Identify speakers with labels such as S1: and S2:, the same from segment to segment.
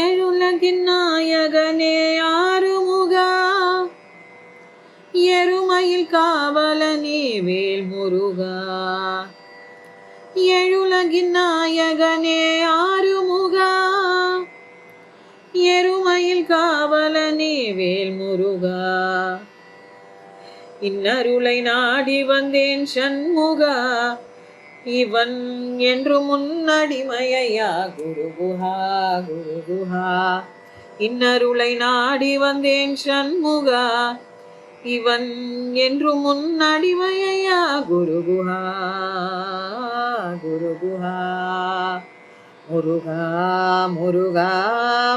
S1: ஏழுலகின் நாயகனே ஆறுமுகா, எருமையில் காவலனே வேல் முருகா. ஏழுலகின் நாயகனே ஆறுமுகா, எருமையில் காவலனே வேல் முருகா. இன்னருளை நாடி வந்தேன் சண்முகா, இவன் என்று முன்னடிமையா குருகுஹா குருகுஹா. இன்னருளை நாடி வந்தேன் சண்முகா, இவன் என்று முன்னடிமையா குருகுஹா குருகுஹா. முருகா முருகா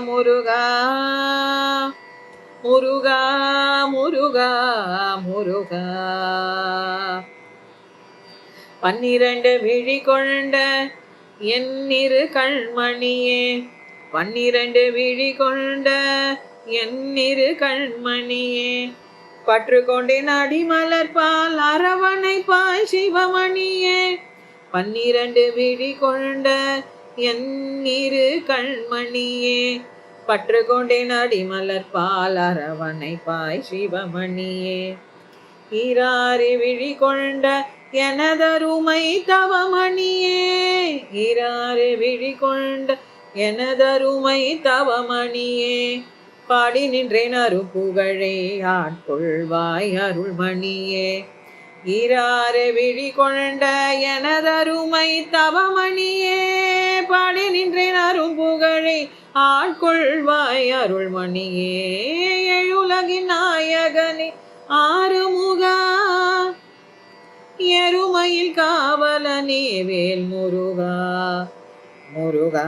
S1: முருகா முருகா முருகா முருகா. 12 விழி கொண்ட என் இரு கண்மணியே, 12 விழி கொண்ட என் இரு கண்மணியே. பற்று கொண்டேன் அடிமலர்பால் அரவணைப்பாய் சிவமணியே. 12 விழி கொண்ட என் இரு கண்மணியே, பற்று கொண்டேன் அடிமலர்பால் அரவணைப்பாய் சிவமணியே. ஈராறு விழி கொண்ட எனதருமை தவமணியே, ஈராறு விழி கொண்ட எனதருமை தவமணியே. பாடி நின்றேன் அருப்புகழே ஆட்கொள்வாய் அருள்மணியே. ஈராறு விழி கொண்ட எனதருமை தவமணியே, பாடி நின்றேன் அரும்புகழே ஆட்கொள்வாய் அருள்மணியே. எழுலகின் நாயகனே ஆறுமுகா, எருமையில் காவலனே வேல் முருகா. முருகா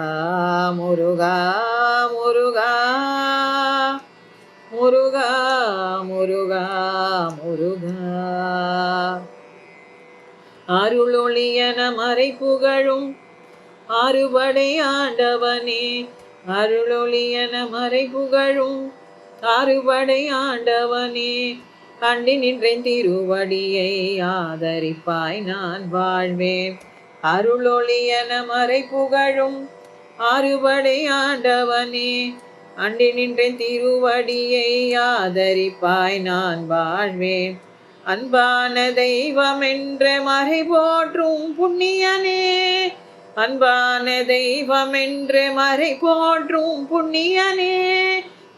S1: முருகா முருகா முருகா முருகா முருகா. அருளொளியன மறை புகழும் ஆறுபடை ஆண்டவனே, அருளொளியன மறை புகழும் ஆறுபடை ஆண்டவனே. கண்டி நின்றேன் திருவடியை ஆதரிப்பாய் நான் வாழ்வேன். அருளொளியன மறை புகழும் ஆறுபடை ஆண்டவனே, அண்டி நின்றேன் திருவடியை ஆதரிப்பாய் நான் வாழ்வேன். அன்பான தெய்வமென்ற மறை போற்றும் புண்ணியனே, அன்பான தெய்வமென்ற மறை போற்றும் புண்ணியனே.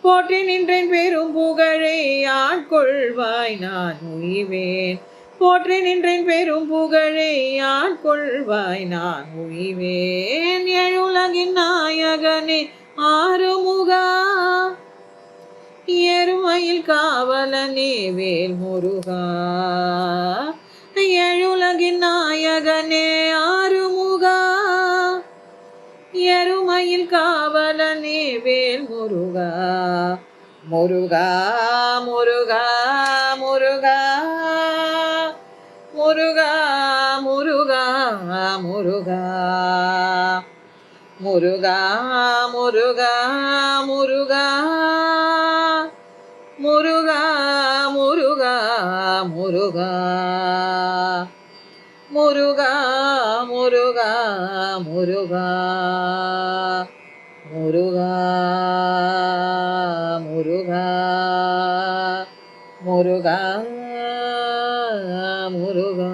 S1: போற்றி நின்றேன் பெரும் புகழை ஆட்கொள்வாய் நான் உய்வேன். போற்றி நின்றேன் பெரும் புகழை ஆட்கொள்வாய் நான் உய்வேன். எழுலகின் நாயகனே ஆறுமுகா, எருமையில் காவலனே வேல் முருகா. எழுலகின் நாயகனே ஆறுமுகா, எருமையில் காவலனே வேல் முருகா. முருகா முருகா முருகா முருகா முருகா முருகா முருகா முருகா முருகா முருகா முருகா முருகா முருகா முருகா முருகா முருகா முருகா முருகா முருகா.